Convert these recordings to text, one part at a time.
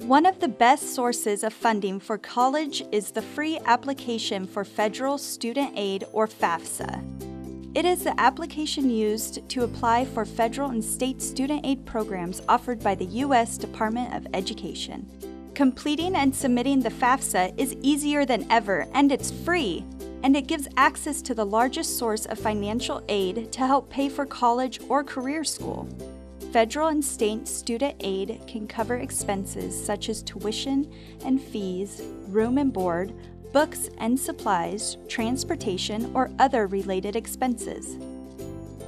One of the best sources of funding for college is the free application for Federal Student Aid, or Fafsa. It is the application used to apply for federal and state student aid programs offered by the U.S. Department of Education. Completing and submitting the Fafsa is easier than ever, and it's free, and it gives access to the largest source of financial aid to help pay for college or career school. Federal and state student aid can cover expenses such as tuition and fees, room and board, books and supplies, transportation, or other related expenses.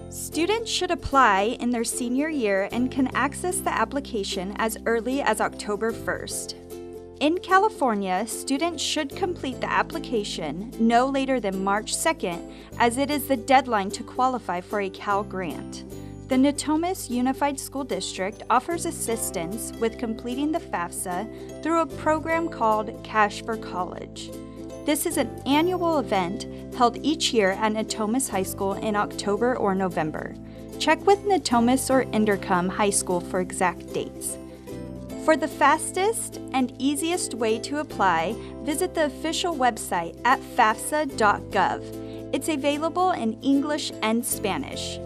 Students should apply in their senior year and can access the application as early as October 1st. In California, students should complete the application no later than March 2nd, as it is the deadline to qualify for a Cal grant. The Natomas Unified School District offers assistance with completing the FAFSA through a program called Cash for College. This is an annual event held each year at Natomas High School in October or November. Check with Natomas or Inderkum High School for exact dates. For the fastest and easiest way to apply, visit the official website at fafsa.gov. It's available in English and Spanish.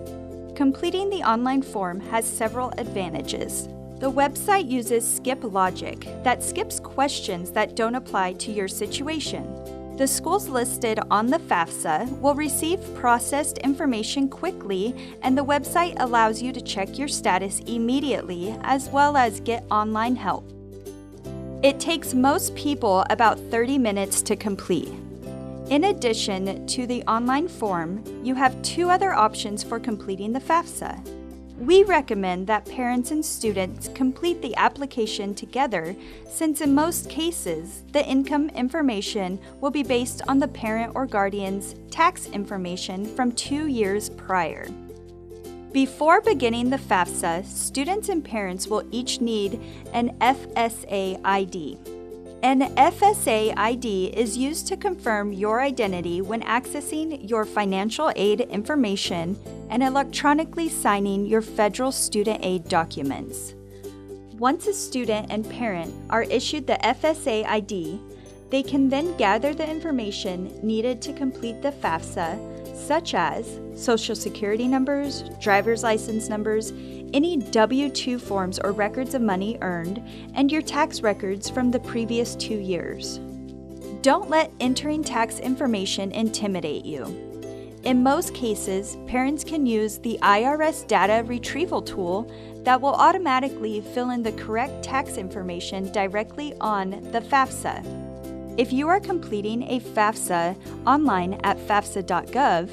Completing the online form has several advantages. The website uses skip logic that skips questions that don't apply to your situation. The schools listed on the FAFSA will receive processed information quickly, and the website allows you to check your status immediately as well as get online help. It takes most people about 30 minutes to complete. In addition to the online form, you have two other options for completing the FAFSA. We recommend that parents and students complete the application together, since in most cases, the income information will be based on the parent or guardian's tax information from 2 years prior. Before beginning the FAFSA, students and parents will each need an FSA ID. An FSA ID is used to confirm your identity when accessing your financial aid information and electronically signing your federal student aid documents. Once a student and parent are issued the FSA ID, they can then gather the information needed to complete the FAFSA, such as Social Security numbers, driver's license numbers, any W-2 forms or records of money earned, and your tax records from the previous 2 years. Don't let entering tax information intimidate you. In most cases, parents can use the IRS data retrieval tool that will automatically fill in the correct tax information directly on the FAFSA. If you are completing a FAFSA online at fafsa.gov,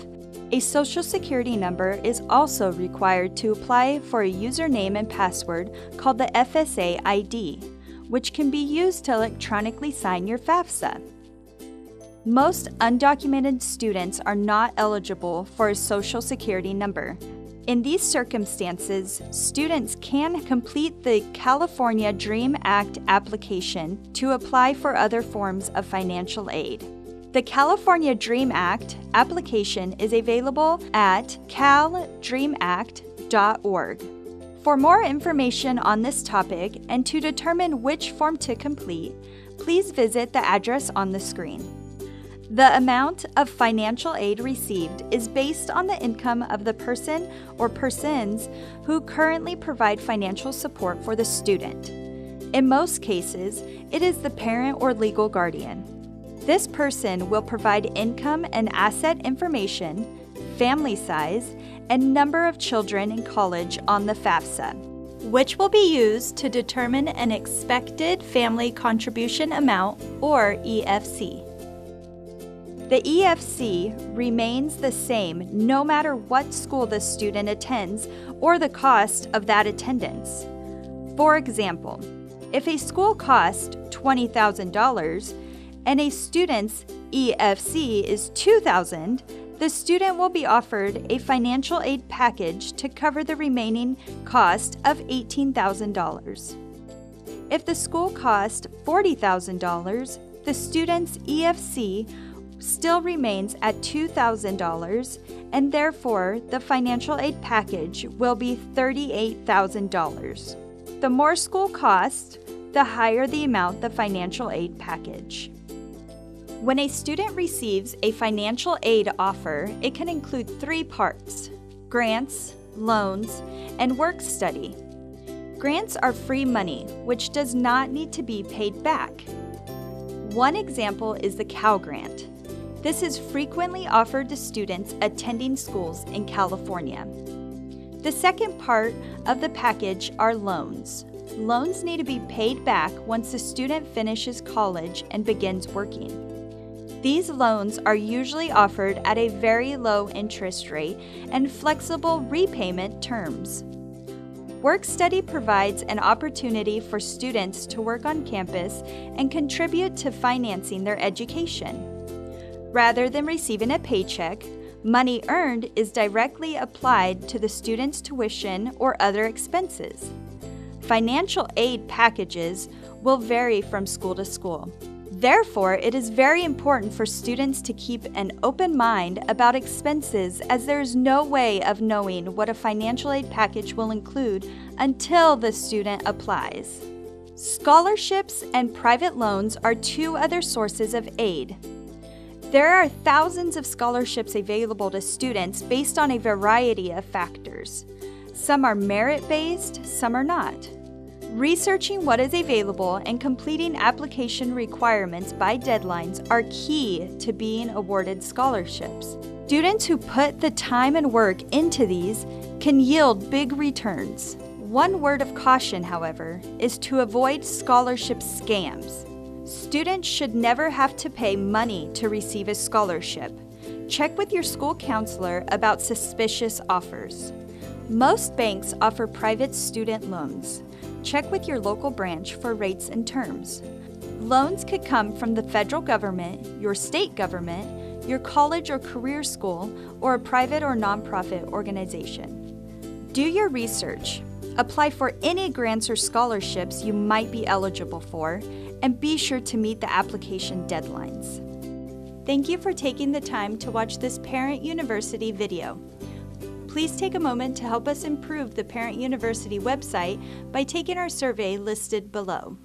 a Social Security number is also required to apply for a username and password called the FSA ID, which can be used to electronically sign your FAFSA. Most undocumented students are not eligible for a Social Security number. In these circumstances, students can complete the California DREAM Act application to apply for other forms of financial aid. The California DREAM Act application is available at caldreamact.org. For more information on this topic and to determine which form to complete, please visit the address on the screen. The amount of financial aid received is based on the income of the person or persons who currently provide financial support for the student. In most cases, it is the parent or legal guardian. This person will provide income and asset information, family size, and number of children in college on the FAFSA, which will be used to determine an expected family contribution amount, or EFC. The EFC remains the same no matter what school the student attends or the cost of that attendance. For example, if a school costs $20,000, and a student's EFC is $2,000, the student will be offered a financial aid package to cover the remaining cost of $18,000. If the school cost $40,000, the student's EFC still remains at $2,000, and therefore the financial aid package will be $38,000. The more school costs, the higher the amount the financial aid package. When a student receives a financial aid offer, it can include 3 parts: grants, loans, and work study. Grants are free money, which does not need to be paid back. One example is the Cal Grant. This is frequently offered to students attending schools in California. The second part of the package are loans. Loans need to be paid back once the student finishes college and begins working. These loans are usually offered at a very low interest rate and flexible repayment terms. Work study provides an opportunity for students to work on campus and contribute to financing their education. Rather than receiving a paycheck, money earned is directly applied to the student's tuition or other expenses. Financial aid packages will vary from school to school. Therefore, it is very important for students to keep an open mind about expenses, as there is no way of knowing what a financial aid package will include until the student applies. Scholarships and private loans are 2 other sources of aid. There are thousands of scholarships available to students based on a variety of factors. Some are merit-based, some are not. Researching what is available and completing application requirements by deadlines are key to being awarded scholarships. Students who put the time and work into these can yield big returns. One word of caution, however, is to avoid scholarship scams. Students should never have to pay money to receive a scholarship. Check with your school counselor about suspicious offers. Most banks offer private student loans. Check with your local branch for rates and terms. Loans could come from the federal government, your state government, your college or career school, or a private or nonprofit organization. Do your research. Apply for any grants or scholarships you might be eligible for, and be sure to meet the application deadlines. Thank you for taking the time to watch this Parent University video. Please take a moment to help us improve the Parent University website by taking our survey listed below.